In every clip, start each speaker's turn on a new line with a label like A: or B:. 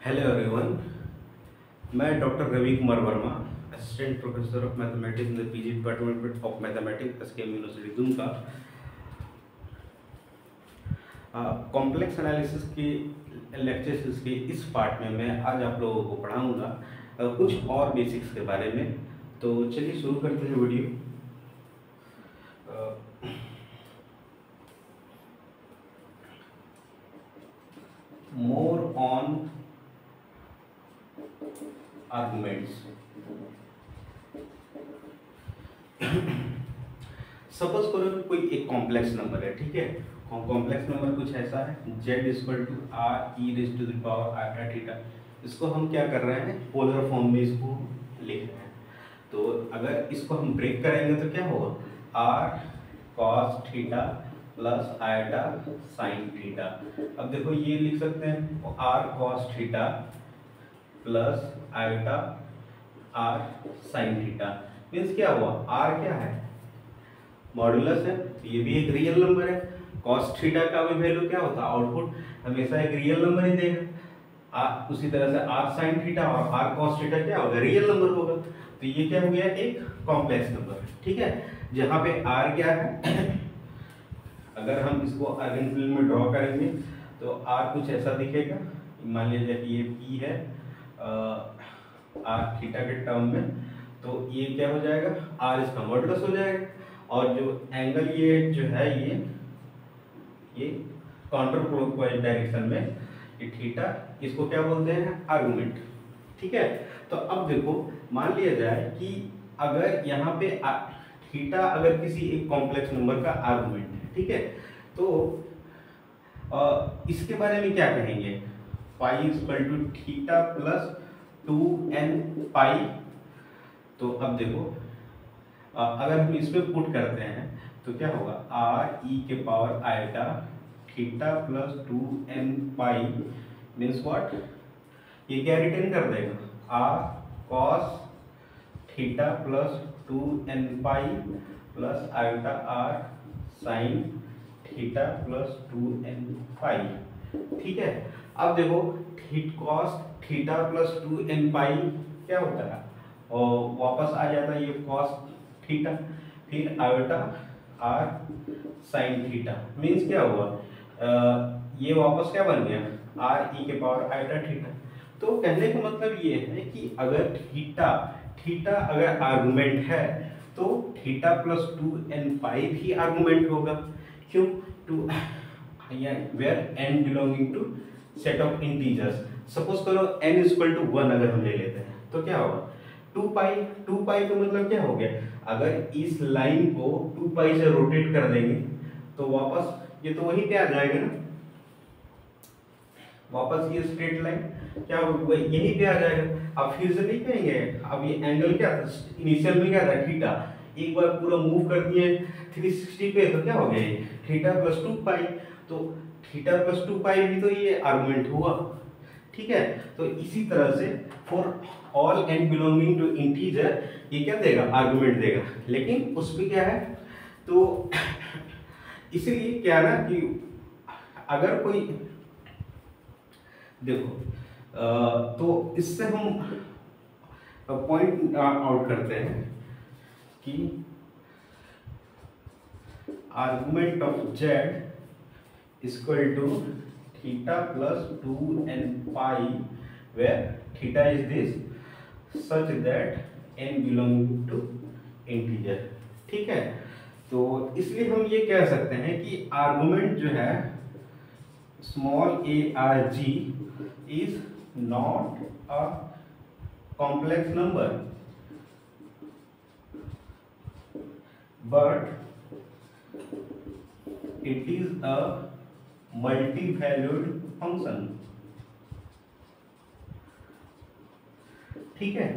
A: Hello everyone. मैं doctor Ravi Kumar Verma, assistant professor of mathematics in the PG department of mathematics SKM university Dumka. Complex analysis की lectures के इस part में मैं आज आप लोगों को पढ़ाऊंगा कुछ और बेसिक्स के बारे में। तो चलिए शुरू करते हैं video. More on arguments. Suppose करो कि कोई एक कॉम्प्लेक्स नंबर है, ठीक है। कॉम्प्लेक्स नंबर कुछ ऐसा है, z equal to r e raise to the power iota theta. इसको हम क्या कर रहे हैं, पोलर फॉर्म में इसको लिख रहे हैं। तो अगर इसको हम ब्रेक करेंगे तो क्या होगा, आर कॉस थीटा प्लस आटा साइन थीटा। अब देखो ये लिख सकते हैं आर कॉस थीटा प्लस आटा आर साइन थीटा। मीन्स क्या हुआ, आर क्या है, मॉडुलस है, तो ये भी एक रियल नंबर है। कॉस थीटा का भी वैल्यू क्या होता है, आउटपुट हमेशा एक रियल नंबर ही देगा। उसी तरह से आर साइन थीटा और आर कॉस थीटा क्या होगा, रियल नंबर होगा। तो ये क्या हो गया, एक कॉम्प्लेक्स नंबर, ठीक है। जहाँ पे आर क्या है अगर हम इसको आर्गेन में ड्रॉ करेंगे तो आर कुछ ऐसा दिखेगा। मान लीजिए कि ये पी है आर थीटा के टर्म में, तो ये क्या हो जाएगा, आर इसका मॉडुलस हो जाएगा। और जो एंगल ये जो है ये काउंटर क्लॉकवाइज डायरेक्शन में ये थीटा, इसको क्या बोलते हैं, आर्गुमेंट, ठीक है। तो अब देखो मान लिया जाए कि अगर यहाँ पे थीटा अगर किसी एक कॉम्प्लेक्स नंबर का आर्गुमेंट है, ठीक है, तो इसके बारे में क्या कहेंगे, pi equal to theta plus 2n pi. तो अब देखो अगर हम इसमें पुट करते हैं तो क्या होगा, आर ई के power iota theta plus 2n pi means what, ये क्या रिटर्न कर देगा, r cos theta plus 2n pi plus iota r sine theta plus 2n pi, ठीक है। अब देखो कॉस थीटा प्लस 2n पाई क्या होता है, और वापस आ जाता है ये कॉस थीटा, फिर iota r sine theta. Means क्या हुआ, ये वापस क्या बन गया, आर ई के पावर आयोटा थीटा। तो कहने का मतलब ये है कि अगर थीटा अगर आर्गुमेंट है तो थीटा प्लस 2n पाई भी आर्गुमेंट होगा। क्यों, to where n belonging to set of integers. Suppose करो n इक्वल टू 1 अगर हम ले लेते हैं तो क्या होगा, 2 पाई का मतलब क्या हो गया, अगर इस लाइन को 2 पाई से रोटेट कर देंगे तो वापस ये तो वहीं पे आ जाएगा ना, वापस ये स्ट्रेट लाइन क्या होगा, यहीं पे आ जाएगा। अब फिर से नहीं कहेंगे, अब ये एंगल क्या था, इनिशियल में क्या था थीटा, एक बार पूरा मूव कर दिए 360 पे तो क्या हो गया, थीटा प्लस 2 पाई। तो थीटा प्लस 2 पाई भी तो ये आर्गुमेंट हुआ, ठीक है। तो इसी तरह से for all n belonging to integer ये क्या देगा, आर्गुमेंट देगा। लेकिन उसमें क्या है, तो इसलिए क्या ना कि अगर कोई देखो तो इससे हम पॉइंट आउट करते हैं कि argument of z equal to theta plus 2n pi where theta is this such that n belonging to integer, ठीक है। तो इसलिए हम ये कह सकते हैं कि आर्गुमेंट जो है small a r g is not a complex number but it is a multi-valued function, ठीक है।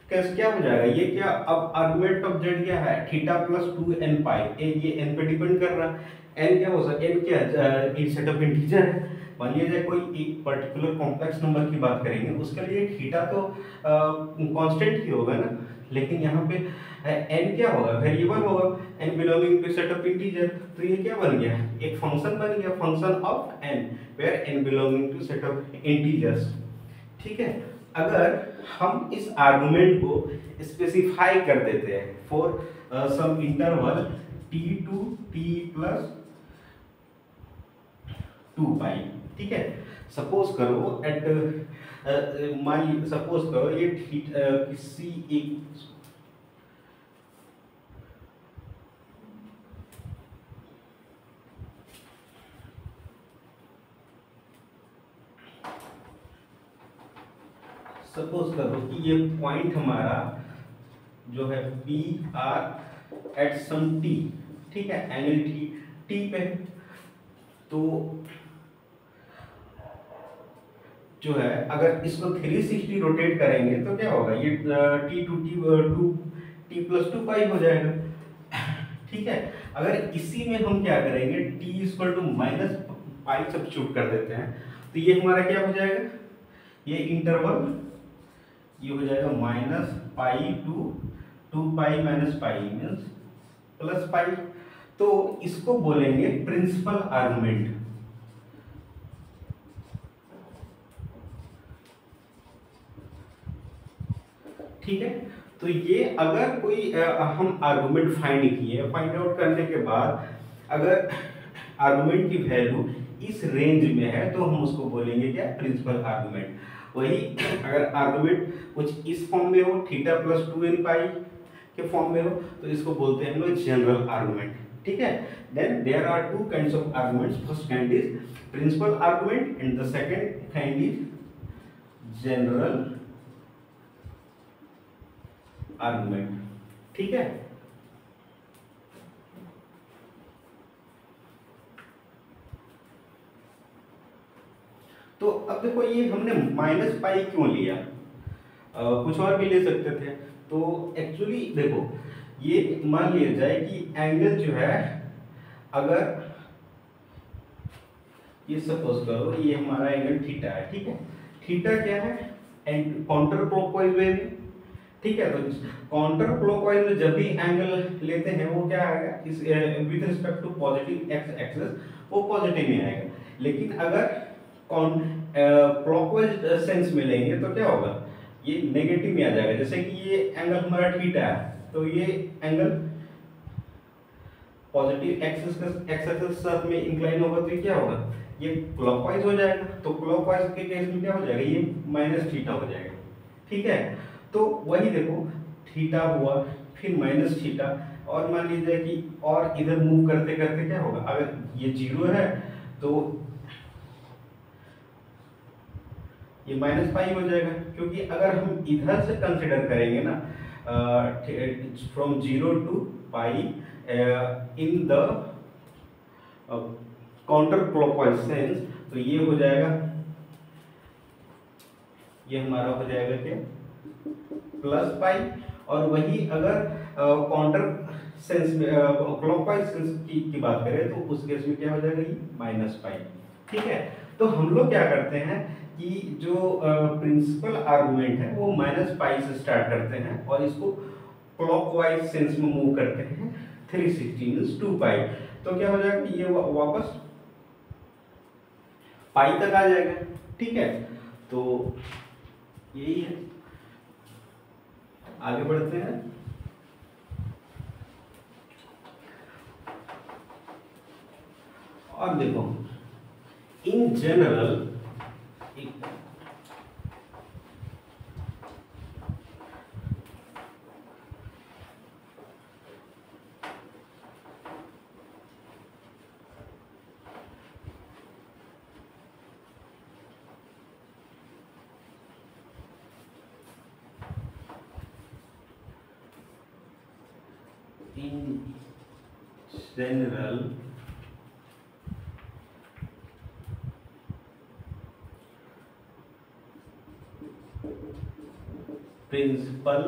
A: कैसे क्या हो जाएगा ये, क्या अब आर्गुमेंट ऑफ z क्या है, थीटा प्लस 2n पाई, ये n पे डिपेंड कर रहा है। n क्या हो सकता है, n क्या सेट ऑफ इंटीजर है। मान लीजिए कोई एक पर्टिकुलर कॉम्प्लेक्स नंबर की बात करेंगे, उसके लिए थीटा तो कांस्टेंट ही होगा ना, लेकिन यहाँ पे n क्या होगा, वेरिएबल होगा, n belonging to set of integer. तो ये क्या बन गया, एक फंक्शन बन गया, function of n where n belonging to set of integers. ठीक है। अगर हम इस आर्गुमेंट को स्पेसिफाई कर देते हैं for some interval t2 t plus 2 pi, ठीक है। सपोज करो सपोज करो ये किसी एक सपोज करो कि ये पॉइंट हमारा जो है P r at some t, ठीक है, एंगल टी पे। तो जो है अगर इसको 360 रोटेट करेंगे तो क्या होगा, ये टी प्लस 2 पाई हो जाएगा, ठीक है। अगर इसी में हम क्या करेंगे, t equal to minus pi substitute कर देते हैं तो ये हमारा क्या हो जाएगा, ये इंटरवल ये हो जाएगा minus pi to 2 pi minus pi means plus pi. तो इसको बोलेंगे प्रिंसिपल आर्गुमेंट, ठीक है। तो ये अगर कोई हम आर्गुमेंट फाइंड किए, फाइंड आउट करने के बाद अगर आर्गुमेंट की वैल्यू इस रेंज में है तो हम उसको बोलेंगे क्या, प्रिंसिपल आर्गुमेंट। वही अगर आर्गुमेंट कुछ इस फॉर्म में हो, थीटा प्लस 2n पाई के फॉर्म में हो, तो इसको बोलते हैं हम लोग जनरल आर्गुमेंट, ठीक है। Then there are two kinds of arguments, first kind is principal argument and the second kind is general argument, ठीक है। तो अब देखो ये हमने माइनस पाई क्यों लिया, कुछ और भी ले सकते थे। तो एक्चुअली देखो ये मान लिया जाए कि एंगल जो है, अगर ये सपोज करो ये हमारा एंगल थीटा है, ठीक है। थीटा क्या है, एंड काउंटर क्लॉकवाइज वे में, ठीक है। तो काउंटर क्लॉकवाइज में जब भी एंगल लेते हैं वो क्या आएगा, is with respect to positive x axis वो पॉजिटिव में आएगा। लेकिन अगर क्लॉकवाइज सेंस में लेंगे तो क्या होगा, ये नेगेटिव में आ जाएगा। जैसे कि ये एंगल हमारा थीटा है तो ये एंगल पॉजिटिव एक्सिस के साथ में इंक्लाइन होगा तो क्या होगा, ये क्लॉकवाइज हो जाएगा। तो क्लॉकवाइज के केस में क्या हो जाएगा, ये माइनस थीटा हो जाएगा, ठीक है। तो वही देखो थीटा हुआ फिर माइनस थीटा, और मान लीजिए कि और इधर मूव करते करते क्या होगा, अगर ये जीरो है तो ये माइनस पाई हो जाएगा। क्योंकि अगर हम इधर से कंसिडर करेंगे ना from 0 to pi in the counter clockwise sense, तो ये हो जाएगा, ये हमारा हो जाएगा क्या, प्लस पाई। और वही अगर काउंटर सेंस में क्लॉकवाइज सेंस की बात करें तो उस केस में क्या हो जाएगा, ये माइनस पाई, ठीक है। तो हम लोग क्या करते हैं कि जो प्रिंसिपल आर्गुमेंट है वो माइनस पाई से स्टार्ट करते हैं और इसको क्लॉकवाइज सेंस में मूव करते हैं 360 मींस 2 पाई। तो क्या हो जाएगा, ये वापस पाई तक आ जाएगा, ठीक है। तो यही है, आगे बढ़ते हैं। और देखो in general principal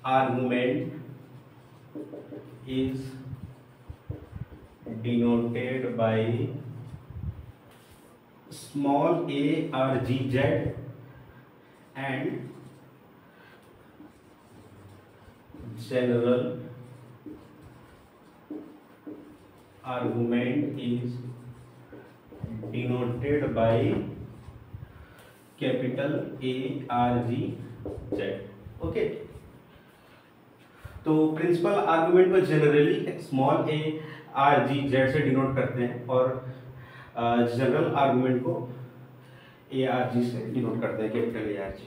A: argument is denoted by small a or gz and general argument is denoted by capital ARGZ। Okay, तो प्रिंसिपल आर्गुमेंट को जनरली स्मॉल ARGZ से डिनोट करते हैं और जनरल आर्गुमेंट को ARG से डिनोट करते हैं, कैपिटल ARG।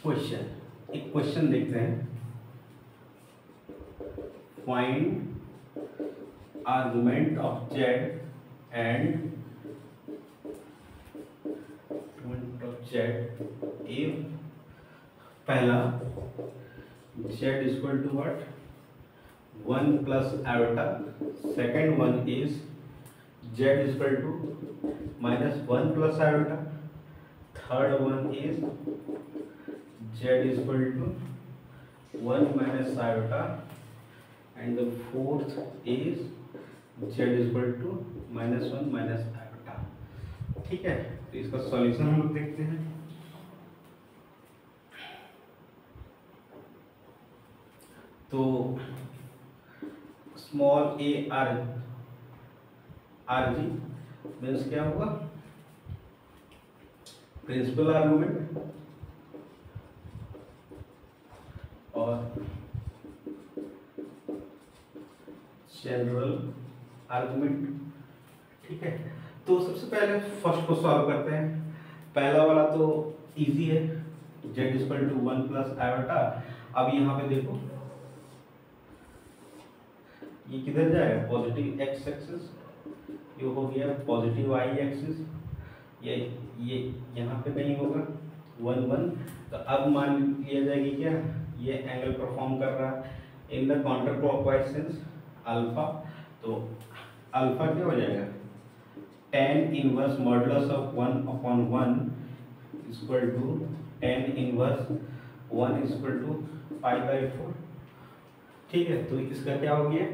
A: क्वेश्चन, एक क्वेश्चन देखते हैं। Find argument of Z and if पहला Z equal to what 1 plus iota, second one is Z equal to -1 plus iota, third one is Z is equal to 1 minus iota, and the fourth is Z is equal to -1 minus iota। ठीक है, तो इसका solution हम लोग देखते हैं। तो small ARG means क्या होगा, प्रिंसिपल आर्गुमेंट और जनरल आर्गुमेंट। ठीक है, तो सबसे पहले फर्स्ट को सॉल्व करते हैं। पहला वाला तो इजी है, Z equal to 1 plus iota. अब यहाँ पे देखो ये किधर जाएगा, पॉजिटिव एक्स एक्सिस, ये हो गया पॉजिटिव वाई एक्सिस, ये यहाँ पे नहीं होगा 1 1। तो अब मान लिया जाएगी क्या, ये एंगल परफॉर्म कर रहा है in the counter clockwise sense alpha. तो अल्फा क्या हो जाएगा, tan inverse modulus of 1/1 equal to tan inverse 1 equal to π/4। ठीक है, तो इसका क्या हो गया,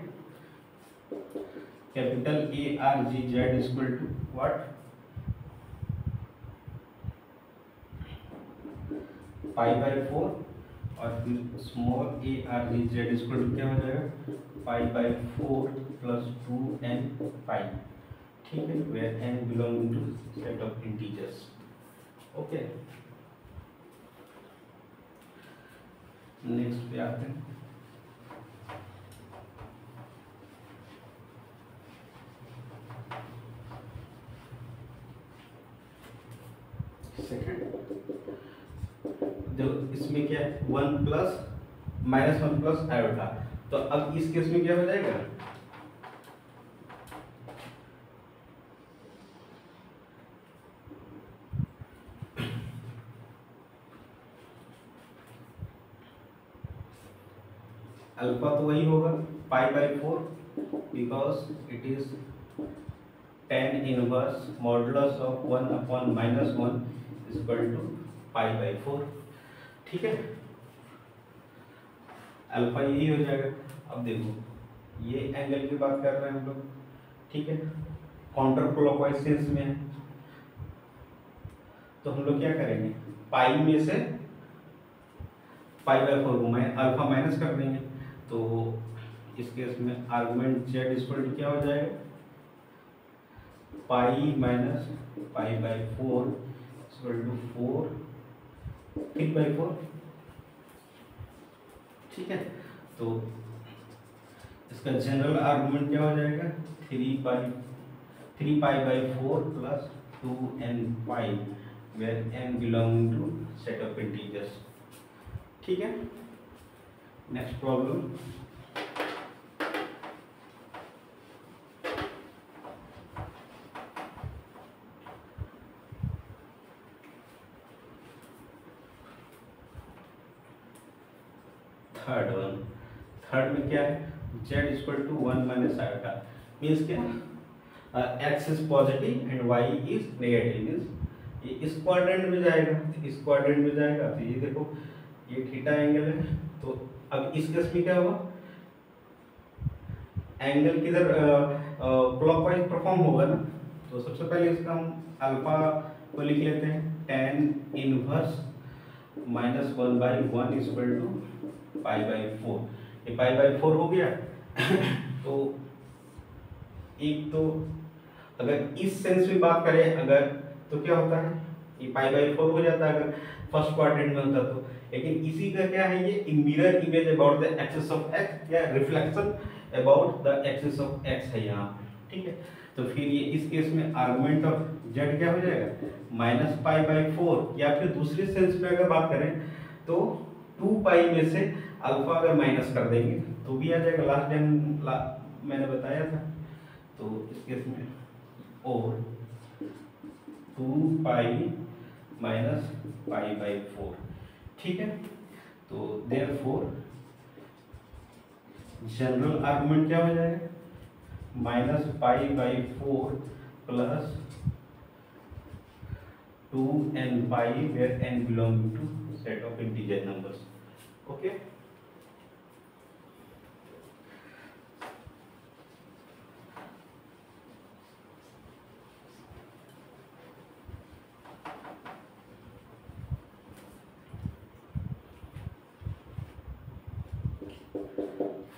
A: capital ARGZ equal to what π/4, और फिर स्मॉल ARGZ इक्वल टू क्या हो जाएगा, π/4 प्लस 2n पाई। ठीक है, where n belonging to set of integers. Okay, next पे आते हैं। सेकेंड, देखो इसमें क्या है 1 प्लस -1 प्लस आयोटा। तो अब इस केस में क्या हो जाएगा, अल्फा तो वही होगा π/4 because it is tan inverse modulus of 1/-1 equal to π/4। ठीक है, अल्फा यही हो जाएगा। अब देखो ये एंगल की बात कर रहे हैं हम लोग, ठीक है, काउंटर क्लॉकवाइज सेंस में है। तो हम लोग क्या करेंगे, पाई में से π/4 को अल्फा माइनस कर देंगे। तो इस केस में आर्गुमेंट Z इक्वल टू क्या हो जाएगा, पाई माइनस π/4 इक्वल टू 4 3/4। ठीक है, तो इसका जनरल आर्गुमेंट क्या हो जाएगा, 3π/4 plus 2n pi, where n belonging to set of integers. ठीक है, नेक्स्ट प्रॉब्लम। थर्ड में क्या है, Z equal to 1 minus iota means क्या, x is positive and y is negative means ये इस क्वाड्रेंट में जाएगा, इस क्वाड्रेंट में जाएगा तो ये देखो ये थीटा एंगल है। तो अब इस केस में क्या होगा, एंगल किधर क्लॉकवाइज परफॉर्म होगा ना। तो सबसे पहले इसका हम अल्फा को लिख लेते हैं, tan इनवर्स -1/1 इक्वल टू π/4। ये π/4 हो गया। तो एक तो अगर इस सेंस में बात करें अगर, तो क्या होता है, ये π/4 हो जाता है अगर फर्स्ट क्वाड्रेंट में होता तो। लेकिन इसी का क्या है, ये mirror image about the axis of x या reflection about the axis of x है यहाँ, ठीक है। तो फिर ये इस केस में आर्गुमेंट ऑफ जेड क्या हो जाएगा, -π/4, या फिर दूसरे सेंस में अगर बात करें तो 2π में से अल्फा अगर माइनस कर देंगे तो भी आ जाएगा। लास्ट टाइम मैंने बताया था। तो इस केस में और 2π माइनस π/4, ठीक है। तो देयरफॉर जनरल आर्गुमेंट क्या हो जाएगा, -π/4 plus 2nπ where n belong to set of integer numbers, okay।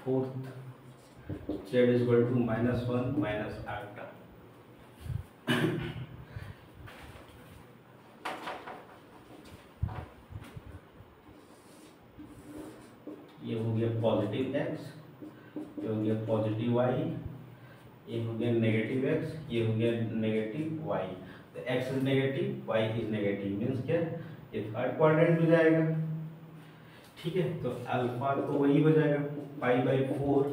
A: Fourth, z is equal to -1 minus alpha। ये हो गया पॉजिटिव x, ये हो गया पॉजिटिव y, ये हो गया नेगेटिव x, ये हो गया नेगेटिव y। तो x is negative, y is negative, means क्या, ये थर्ड क्वाड्रेंट में जाएगा, ठीक है। तो अल्फा तो वही हो जाएगा π/4,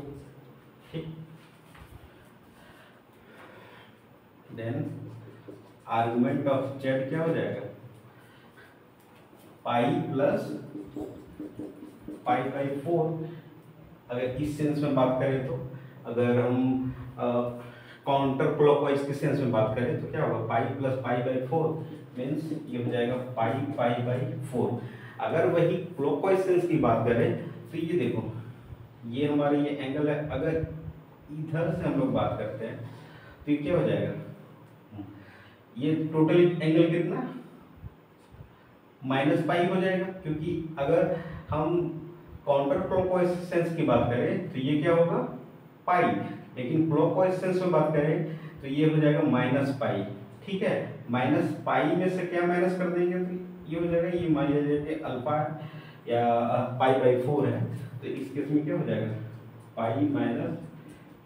A: ठीक। देन आर्गुमेंट ऑफ z क्या हो जाएगा, पाई प्लस π/4। अगर इस सेंस में बात करें तो, अगर हम काउंटर क्लॉकवाइज के सेंस में बात करें तो क्या होगा, पाई प्लस π/4 मीन्स ये हो जाएगा π/4। अगर वही क्लॉकवाइज सेंस की बात करें तो ये देखो, ये हमारा ये एंगल है, अगर इधर से हम लोग बात करते हैं तो ये क्या हो जाएगा, ये टोटल एंगल कितना, -π हो जाएगा। क्योंकि अगर हम काउंटर क्लॉकवाइज सेंस की बात करें तो ये क्या होगा, पाई, लेकिन क्लॉकवाइज सेंस में बात करें तो ये हो जाएगा -π, ठीक है। -π में से क्या माइनस कर देंगे तो ये हो जाएगा, ये मान लीजिए अल्फा या π/4 है, तो इस केस में क्या हो जाएगा, पाई माइनस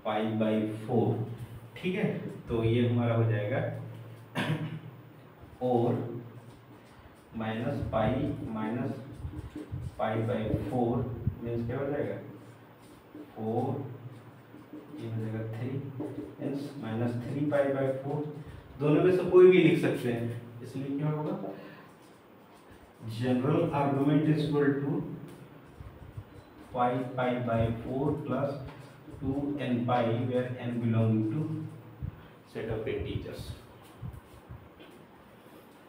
A: π/4, ठीक है। तो ये हमारा हो जाएगा और -π माइनस π/4 मीन्स क्या हो जाएगा, 4, ये हो जाएगा 3 मीन्स -3π/4। दोनों में से कोई भी लिख सकते हैं, इसलिए क्या होगा, general argument is equal to 5π/4 plus 2nπ where n belonging to set of integers,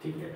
A: ठीक है।